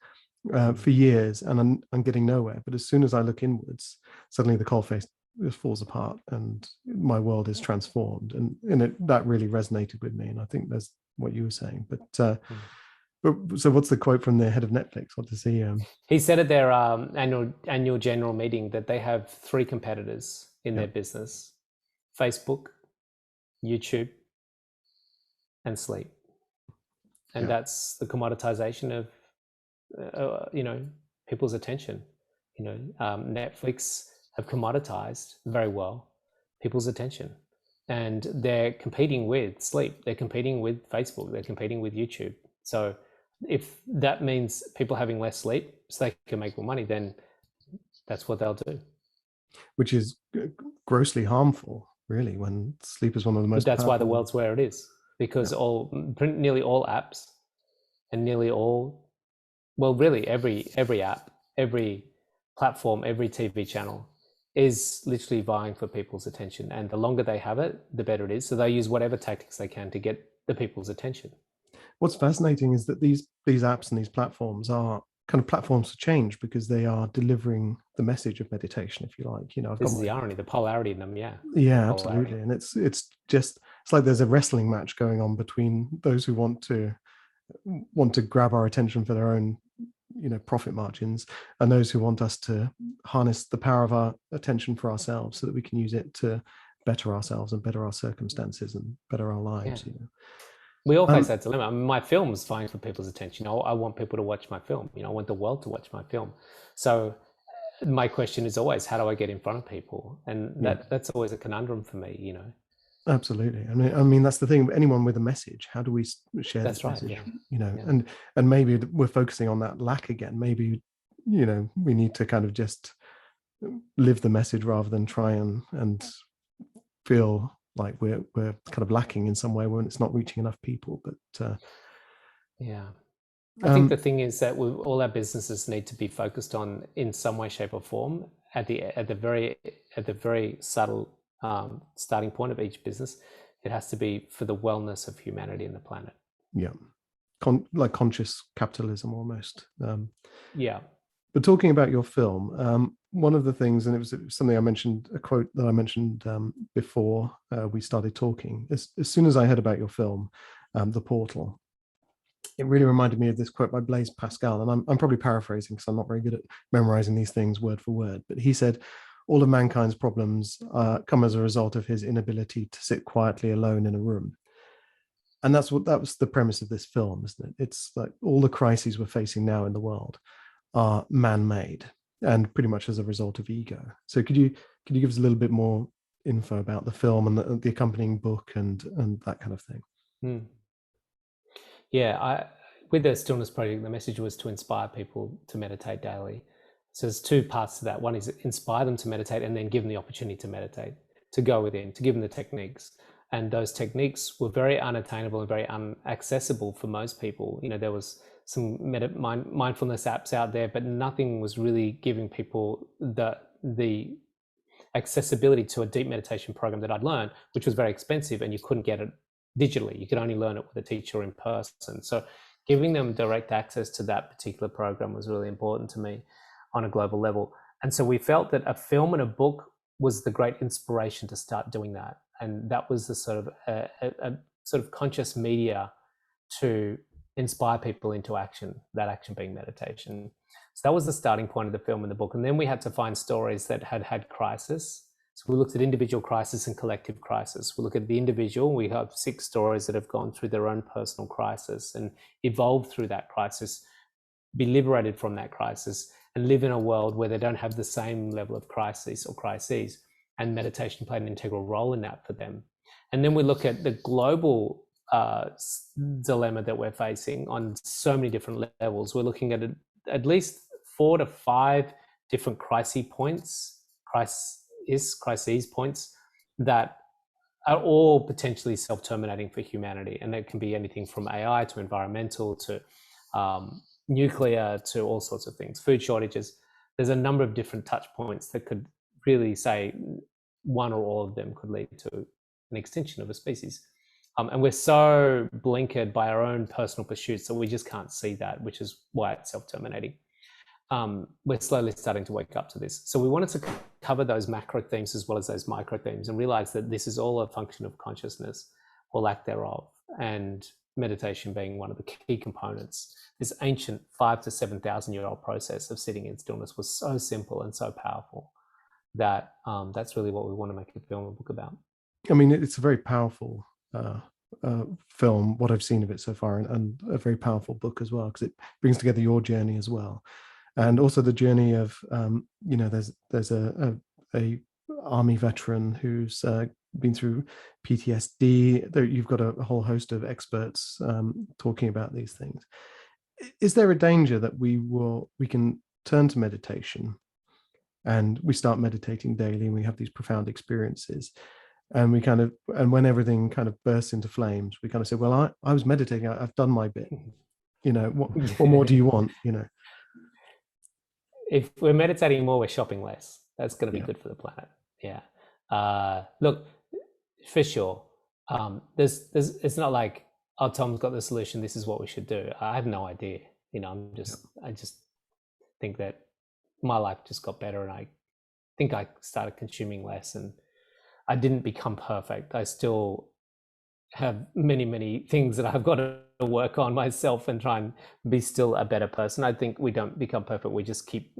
for years, and I'm getting nowhere. But as soon as I look inwards, suddenly the coalface just falls apart and my world is transformed. And that really resonated with me. And I think that's what you were saying. But so what's the quote from the head of Netflix? What does he? He said at their annual general meeting that they have 3 competitors in their business: Facebook, YouTube, and sleep. And that's the commoditization of people's attention. Netflix have commoditized very well people's attention, and they're competing with sleep. They're competing with Facebook. They're competing with YouTube. So if that means people having less sleep so they can make more money, then that's what they'll do. Which is grossly harmful, really, when sleep is one of the most But that's powerful. why the world's where it is, because nearly all apps and nearly all, well, really every app, every platform, every TV channel is literally vying for people's attention. And the longer they have it, the better it is. So they use whatever tactics they can to get the people's attention. What's fascinating is that these apps and these platforms are kind of platforms for change, because they are delivering the message of meditation, if you like. You know, I've got This is my, the irony, the polarity in them. Yeah. yeah, Polarity. absolutely. And it's just, it's like there's a wrestling match going on between those who want to grab our attention for their own, you know, profit margins, and those who want us to harness the power of our attention for ourselves, so that we can use it to better ourselves and better our circumstances and better our lives. Yeah. You know, We all face that dilemma. I mean, my film's vying for people's attention. I want people to watch my film. You know, I want the world to watch my film. So my question is always, how do I get in front of people? And yeah, that's always a conundrum for me, you know. absolutely. I mean that's the thing. Anyone with a message, how do we share That's this right. message? Yeah. You know, Yeah. and maybe we're focusing on that lack again. Maybe, you know, we need to kind of just live the message rather than try and feel like we're kind of lacking in some way when it's not reaching enough people. But Yeah. I think the um, thing is that all our businesses need to be focused on, in some way, shape, or form, at the very subtle starting point of each business. It has to be for the wellness of humanity and the planet. yeah, like conscious capitalism almost. Yeah. But talking about your film, one of the things, and it was something I mentioned, a quote that I mentioned before we started talking. As soon as I heard about your film, The Portal, it really reminded me of this quote by Blaise Pascal. And I'm probably paraphrasing because I'm not very good at memorizing these things word for word. But he said, all of mankind's problems come as a result of his inability to sit quietly alone in a room. And that was the premise of this film, isn't it? It's like all the crises we're facing now in the world are man-made, and pretty much as a result of ego. So could you give us a little bit more info about the film and the accompanying book and that kind of thing? Mm. Yeah, with the Stillness Project, the message was to inspire people to meditate daily. So there's two parts to that. One is inspire them to meditate, and then give them the opportunity to meditate, to go within, to give them the techniques. And those techniques were very unattainable and very unaccessible for most people. You know, there was some mindfulness apps out there, but nothing was really giving people the accessibility to a deep meditation program that I'd learned, which was very expensive, and you couldn't get it digitally. You could only learn it with a teacher in person. So giving them direct access to that particular program was really important to me on a global level. And so we felt that a film and a book was the great inspiration to start doing that. And that was the sort of a sort of conscious media to inspire people into action, that action being meditation. So that was the starting point of the film and the book. And then we had to find stories that had crisis. So we looked at individual crisis and collective crisis. We look at the individual. We have 6 stories that have gone through their own personal crisis and evolved through that crisis, be liberated from that crisis, and live in a world where they don't have the same level of crises. And meditation played an integral role in that for them. And then we look at the global dilemma that we're facing on so many different levels. We're looking at least 4 to 5 different crises points that are all potentially self-terminating for humanity. And that can be anything from AI to environmental to nuclear to all sorts of things, food shortages. There's a number of different touch points that could really say one or all of them could lead to an extinction of a species. And we're so blinkered by our own personal pursuits that we just can't see that, which is why it's self-terminating. We're slowly starting to wake up to this. So we wanted to cover those macro themes as well as those micro themes, and realize that this is all a function of consciousness or lack thereof, and meditation being one of the key components. This ancient 5,000 to 7,000 year old process of sitting in stillness was so simple and so powerful that that's really what we want to make a film and book about. I mean, it's a very powerful film, what I've seen of it so far, and a very powerful book as well, because it brings together your journey as well, and also the journey of you know, there's a army veteran who's been through PTSD. You've got a whole host of experts talking about these things. Is there a danger that we can turn to meditation and we start meditating daily and we have these profound experiences, and when everything kind of bursts into flames, we kind of say, well, I was meditating, I've done my bit, what more do you want? If we're meditating more, we're shopping less. That's going to be Yeah. good for the planet. Yeah. Look, for sure. It's not like, oh, Tom's got the solution, this is what we should do. I have no idea. Yeah. I just think that my life just got better, and I think I started consuming less, and I didn't become perfect. I still have many, many things that I've got to work on myself and try and be still a better person. I think we don't become perfect. We just keep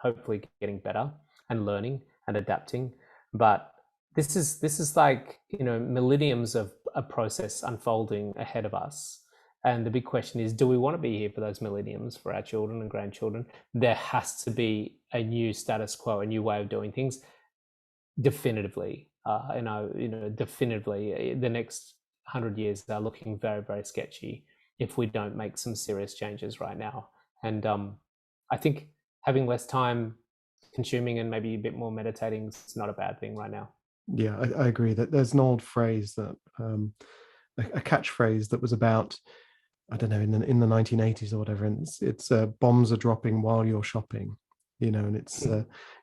hopefully getting better and learning and adapting. But this is like, millenniums of a process unfolding ahead of us. And the big question is, do we want to be here for those millenniums, for our children and grandchildren? There has to be a new status quo, a new way of doing things, definitively. Definitively, the next 100 years are looking very, very sketchy if we don't make some serious changes right now. And I think having less time consuming and maybe a bit more meditating is not a bad thing right now. Yeah, I agree that there's an old phrase that a catchphrase that was about, I don't know, in the 1980s or whatever, and it's bombs are dropping while you're shopping, and it's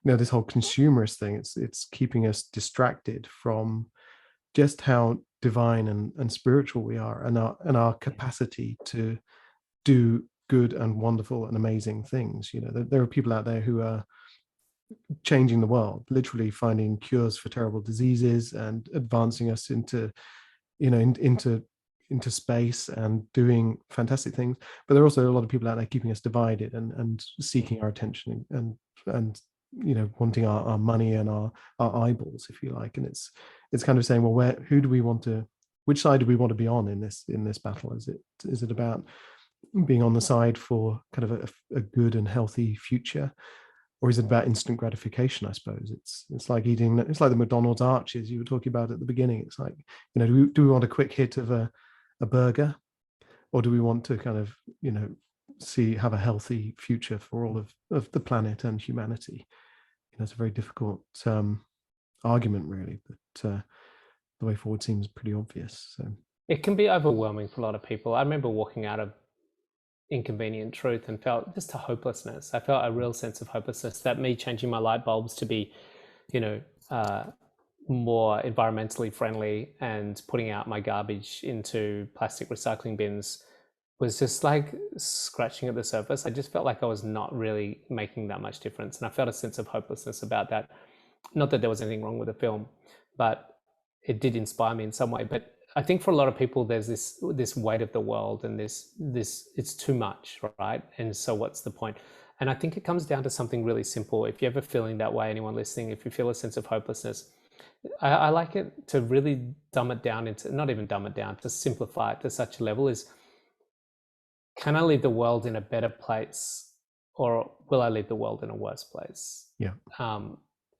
this whole consumerist thing. It's keeping us distracted from just how divine and spiritual we are, and our capacity to do good and wonderful and amazing things. There are people out there who are changing the world, literally finding cures for terrible diseases and advancing us into into space and doing fantastic things. But there are also a lot of people out there keeping us divided and seeking our attention and wanting our money and our eyeballs, if you like. And it's kind of saying, well, which side do we want to be on in this battle? Is it about being on the side for kind of a good and healthy future, or is it about instant gratification? I suppose it's like the McDonald's arches you were talking about at the beginning. It's like, do we want a quick hit of a burger, or do we want to kind of have a healthy future for all of the planet and humanity? It's a very difficult argument, really, but the way forward seems pretty obvious. So it can be overwhelming for a lot of people. I remember walking out of Inconvenient Truth and felt just a hopelessness. I felt a real sense of hopelessness, that me changing my light bulbs to be, more environmentally friendly and putting out my garbage into plastic recycling bins was just like scratching at the surface. I just felt like I was not really making that much difference. And I felt a sense of hopelessness about that. Not that there was anything wrong with the film, but it did inspire me in some way. But I think for a lot of people, there's this weight of the world and this it's too much, right? And so what's the point? And I think it comes down to something really simple. If you're ever feeling that way, anyone listening, if you feel a sense of hopelessness, I like it to really dumb it down into, not even dumb it down, to simplify it to such a level is, can I leave the world in a better place, or will I leave the world in a worse place? Yeah.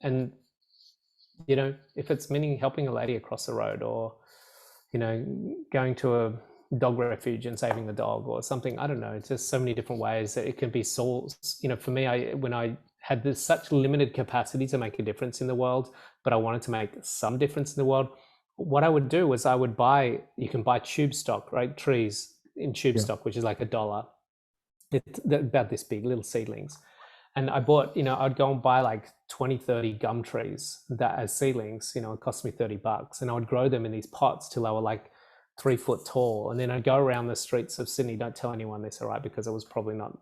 And, if it's meaning helping a lady across the road, or, going to a dog refuge and saving the dog or something, I don't know, it's just so many different ways that it can be solved. For me, when I had this such limited capacity to make a difference in the world, but I wanted to make some difference in the world, what I would do was you can buy tube stock, right? Trees in tube stock, which is like $1. It's about this big, little seedlings. And I bought, I'd go and buy like 20, 30 gum trees that as seedlings, it cost me $30. And I would grow them in these pots till they were like 3 foot tall. And then I'd go around the streets of Sydney. Don't tell anyone this, all right? Because it was probably not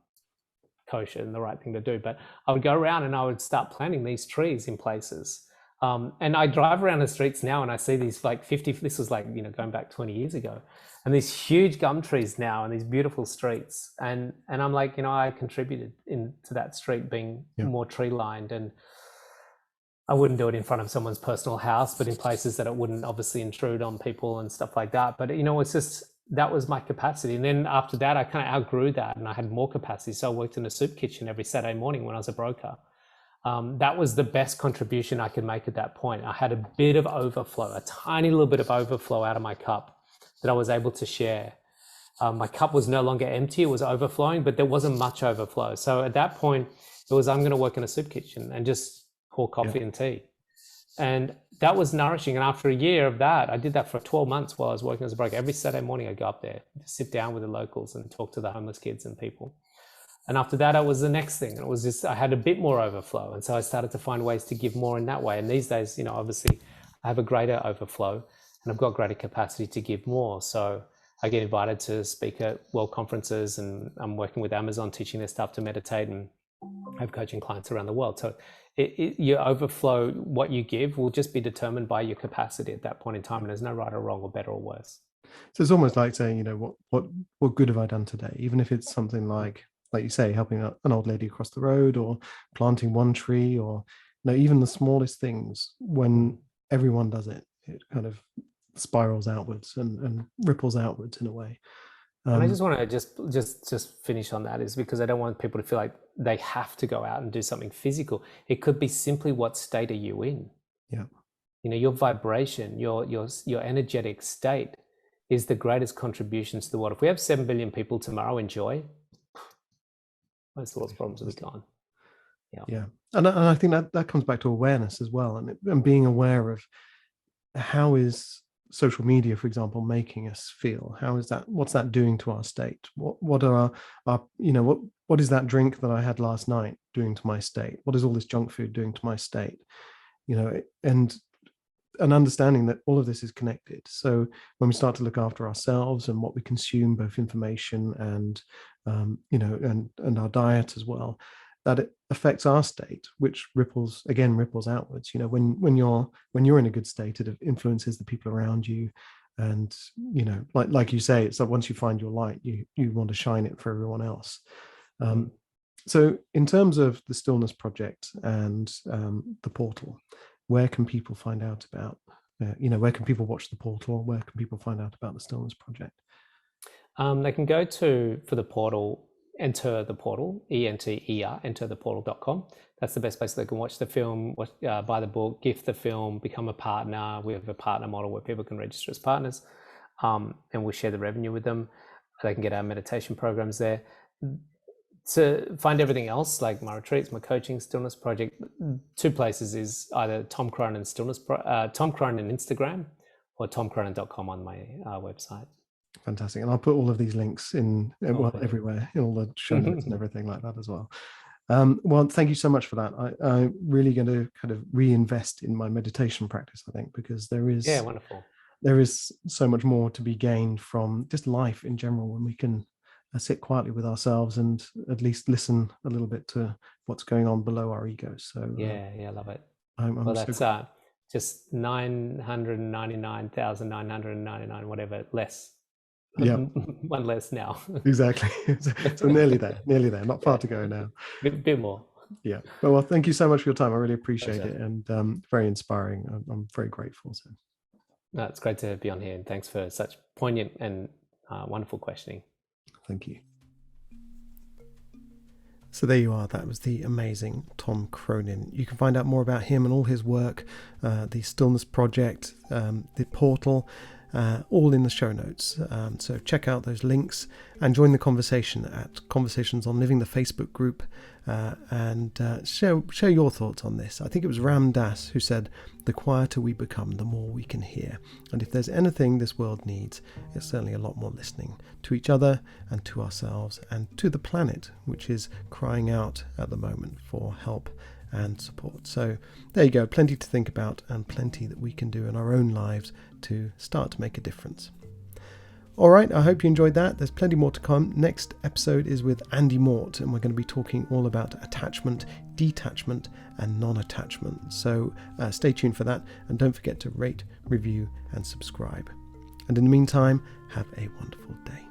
kosher and the right thing to do. But I would go around and I would start planting these trees in places. And I drive around the streets now and I see these like 50, this was like, going back 20 years ago, and these huge gum trees now and these beautiful streets. And I'm like, I contributed into that street being more tree lined, and I wouldn't do it in front of someone's personal house, but in places that it wouldn't obviously intrude on people and stuff like that. But, it's just, that was my capacity. And then after that, I kind of outgrew that and I had more capacity. So I worked in a soup kitchen every Saturday morning when I was a broker. That was the best contribution I could make at that point. I had a bit of overflow, a tiny little bit of overflow out of my cup that I was able to share. My cup was no longer empty, it was overflowing, but there wasn't much overflow. So at that point, it was, I'm going to work in a soup kitchen and just pour coffee and tea. And that was nourishing. And after a year of that, I did that for 12 months while I was working as a broker. Every Saturday morning, I'd go up there, sit down with the locals and talk to the homeless kids and people. And after that, it was the next thing. It was just, I had a bit more overflow. And so I started to find ways to give more in that way. And these days, obviously I have a greater overflow and I've got greater capacity to give more. So I get invited to speak at world conferences, and I'm working with Amazon, teaching their staff to meditate, and I have coaching clients around the world. So your overflow, what you give, will just be determined by your capacity at that point in time. And there's no right or wrong or better or worse. So it's almost like saying, what good have I done today? Even if it's something like you say, helping an old lady across the road, or planting one tree, or even the smallest things. When everyone does it, it kind of spirals outwards and ripples outwards in a way. And I just want to just finish on that, is because I don't want people to feel like they have to go out and do something physical. It could be simply, what state are you in? Yeah. Your vibration, your energetic state is the greatest contributions to the world. If we have 7 billion people tomorrow enjoy, most of the world's problems will be gone. Yeah. And I think that comes back to awareness as well, and being aware of how is social media, for example, making us feel. What's that doing to our state? What are our what is that drink that I had last night doing to my state? What is all this junk food doing to my state? And understanding that all of this is connected. So when we start to look after ourselves and what we consume, both information and and our diet as well, that it affects our state, which ripples outwards. When you're in a good state, it influences the people around you. And like you say, it's like once you find your light, you want to shine it for everyone else. So in terms of the Stillness Project and the portal, where can people find out about, where can people watch the portal? Where can people find out about the Stillness Project? They can go for the portal, enter the portal, ENTER, entertheportal.com. That's the best place they can watch the film, buy the book, gift the film, become a partner. We have a partner model where people can register as partners, and we'll share the revenue with them. They can get our meditation programs there. To find everything else, like my retreats, my coaching, Stillness Project, 2 places is either Tom Cronin Tom Cronin Instagram, or tomcronin.com on my website. Fantastic. And I'll put all of these links in everywhere, in all the show notes and everything like that as well. Well, thank you so much for that. I'm really going to kind of reinvest in my meditation practice, I think, because there is wonderful. There is so much more to be gained from just life in general when we can sit quietly with ourselves and at least listen a little bit to what's going on below our egos. So I love it. That's just 999,999, whatever, less. Yeah. One less now. Exactly. So nearly there, not far to go now. Bit more. Yeah. Well, thank you so much for your time. I really appreciate it, and very inspiring. I'm very grateful. So. No, it's great to be on here, and thanks for such poignant and wonderful questioning. Thank you. So there you are. That was the amazing Tom Cronin. You can find out more about him and all his work, the Stillness Project, the portal, all in the show notes. So check out those links and join the conversation at Conversations on Living, the Facebook group, and share your thoughts on this. I think it was Ram Dass who said, "The quieter we become, the more we can hear." And if there's anything this world needs, it's certainly a lot more listening to each other and to ourselves and to the planet, which is crying out at the moment for help and support. So there you go, plenty to think about and plenty that we can do in our own lives to start to make a difference. All right, I hope you enjoyed that. There's plenty more to come. Next episode is with Andy Mort, and we're going to be talking all about attachment, detachment, and non-attachment. So stay tuned for that, and don't forget to rate, review, and subscribe. And in the meantime, have a wonderful day.